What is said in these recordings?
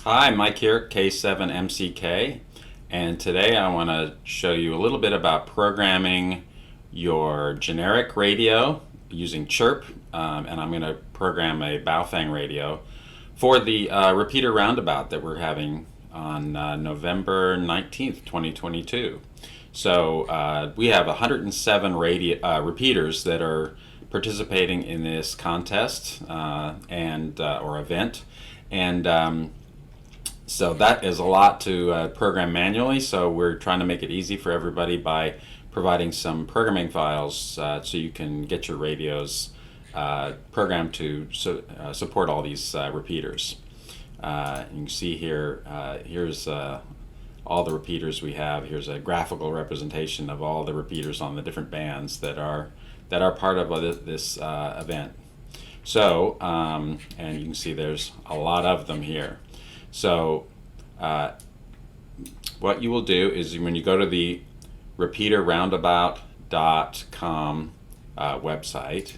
Hi, Mike here, K7MCK, and today I want to show you a little bit about programming your generic radio using Chirp, and I'm going to program a Baofeng radio for the repeater roundabout that we're having on November 19th, 2022. So we have 107 repeaters that are participating in this contest or event, and so that is a lot to program manually, so we're trying to make it easy for everybody by providing some programming files so you can get your radios programmed to support all these repeaters. You can see here, here's all the repeaters we have. Here's a graphical representation of all the repeaters on the different bands that are part of this event. So, and you can see there's a lot of them here. So what you will do is when you go to the repeaterroundabout.com website,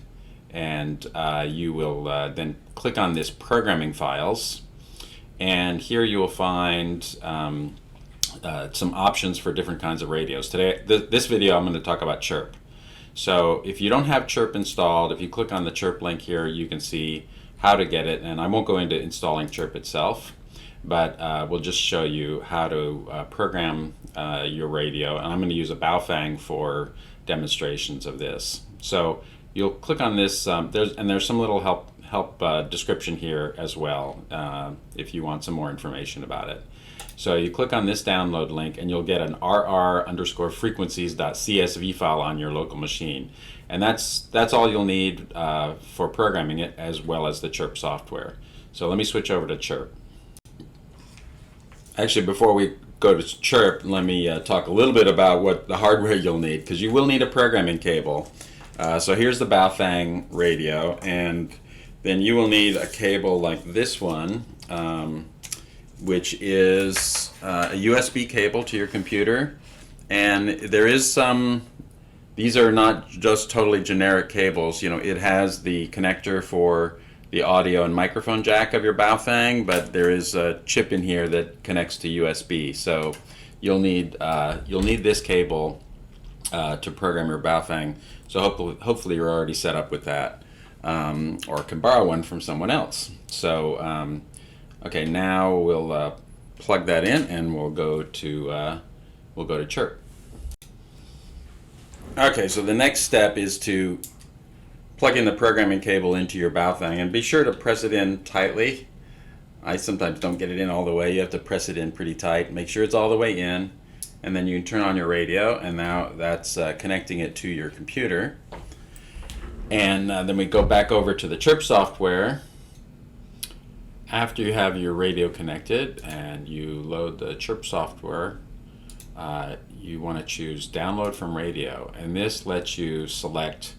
and you will then click on this programming files, and here you will find some options for different kinds of radios. Today, this video I'm going to talk about Chirp. So if you don't have Chirp installed, if you click on the Chirp link here, you can see how to get it, and I won't go into installing Chirp itself, but we'll just show you how to program your radio, and I'm going to use a Baofeng for demonstrations of this. So you'll click on this, there's some little help description here as well if you want some more information about it. So you click on this download link and you'll get an rr_frequencies.csv file on your local machine, and that's all you'll need for programming it, as well as the Chirp software. So let me switch over to Chirp. Actually, before we go to Chirp, let me talk a little bit about what the hardware you'll need, because you will need a programming cable. So here's the Baofeng radio, and then you will need a cable like this one, which is a USB cable to your computer. And there is these are not just totally generic cables. You know, it has the connector for the audio and microphone jack of your Baofeng, but there is a chip in here that connects to USB. So you'll need this cable to program your Baofeng. So hopefully you're already set up with that, or can borrow one from someone else. So okay, now we'll plug that in and we'll go to Chirp. Okay, so the next step is to plug in the programming cable into your Baofeng, and be sure to press it in tightly. I sometimes don't get it in all the way. You have to press it in pretty tight. Make sure it's all the way in, and then you can turn on your radio, and now that's connecting it to your computer. And then we go back over to the Chirp software. After you have your radio connected and you load the Chirp software, you want to choose Download from Radio, and this lets you select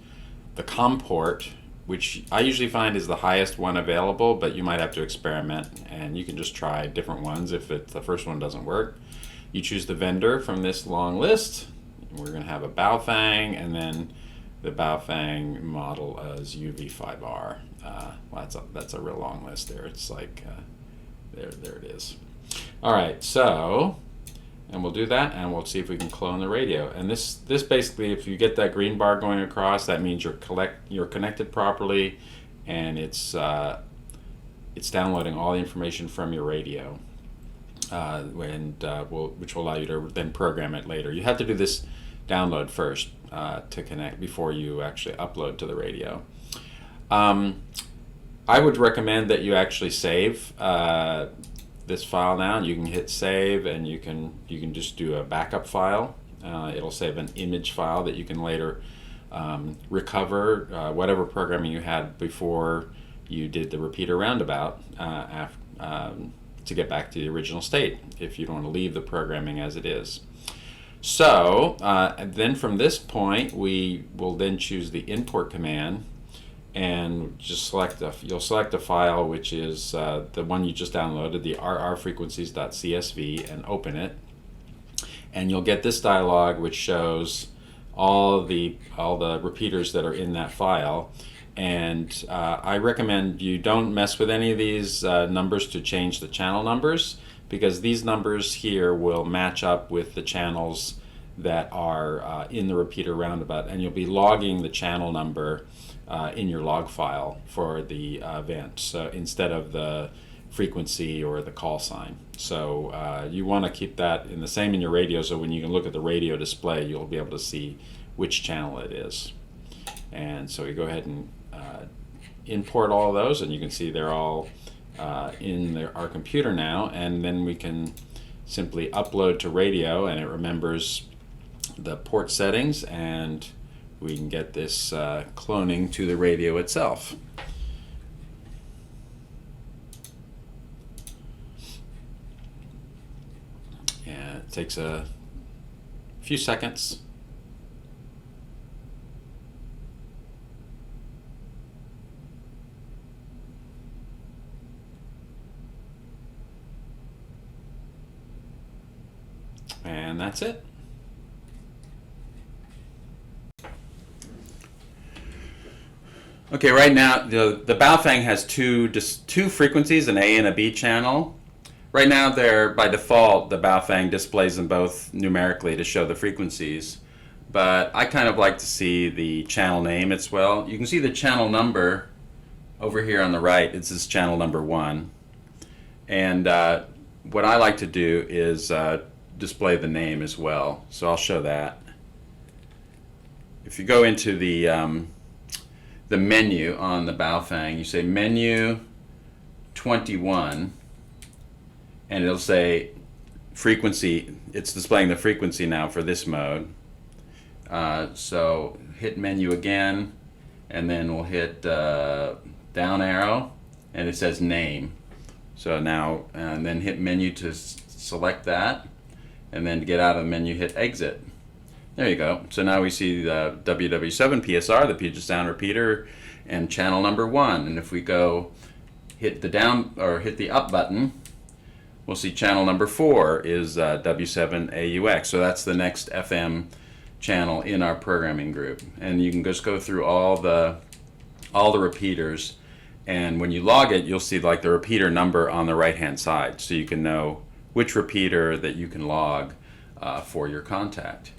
the COM port, which I usually find is the highest one available, but you might have to experiment, and you can just try different ones if the first one doesn't work. You choose the vendor from this long list. We're going to have a Baofeng, and then the Baofeng model as UV5R. Well, that's a real long list there. It's like, there it is. All right, so, and we'll do that, and we'll see if we can clone the radio. And this basically, if you get that green bar going across, that means you're connected properly, and it's downloading all the information from your radio, which will allow you to then program it later. You have to do this download first to connect before you actually upload to the radio. I would recommend that you actually save this file now. You can hit save, and you can just do a backup file. It'll save an image file that you can later recover whatever programming you had before you did the repeater roundabout to get back to the original state, if you don't want to leave the programming as it is. So then from this point, we will then choose the import command, and just you'll select a file which is the one you just downloaded, the rr_frequencies.csv, and open it, and you'll get this dialog which shows all the repeaters that are in that file. And I recommend you don't mess with any of these numbers to change the channel numbers, because these numbers here will match up with the channels that are in the repeater roundabout, and you'll be logging the channel number in your log file for the event, so instead of the frequency or the call sign. So you want to keep that in the same in your radio, so when you can look at the radio display, you'll be able to see which channel it is. And so we go ahead and import all of those, and you can see they're all in our computer now, and then we can simply upload to radio, and it remembers the port settings, and we can get this cloning to the radio itself. And it takes a few seconds. And that's it. Okay, right now the Baofeng has two frequencies, an A and a B channel. Right now, by default, the Baofeng displays them both numerically to show the frequencies. But I kind of like to see the channel name as well. You can see the channel number over here on the right. It's this channel number 1. And what I like to do is display the name as well. So I'll show that. If you go into the menu on the Baofeng, you say menu 21, and it'll say frequency. It's displaying the frequency now for this mode. So hit menu again, and then we'll hit down arrow, and it says name. So now, and then hit menu to select that, and then to get out of the menu, hit exit. There you go. So now we see the WW7 PSR, the Puget Sound repeater, and channel number 1. And if we go hit the down or hit the up button, we'll see channel number 4 is W7AUX. So that's the next FM channel in our programming group. And you can just go through all the repeaters, and when you log it, you'll see like the repeater number on the right hand side, so you can know which repeater that you can log for your contact.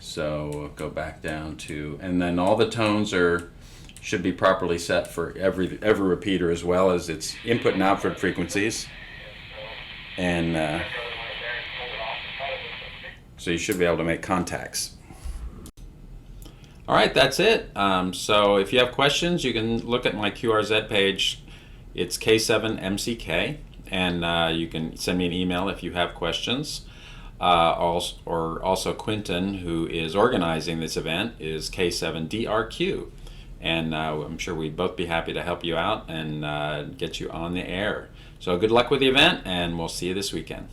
So go back down to, and then all the tones should be properly set for every repeater, as well as its input and output frequencies. And so you should be able to make contacts. All right, that's it. So if you have questions, you can look at my QRZ page. It's K7MCK, and you can send me an email if you have questions. Also Quinton, who is organizing this event, is K7DRQ, and I'm sure we'd both be happy to help you out and get you on the air. So good luck with the event, and we'll see you this weekend.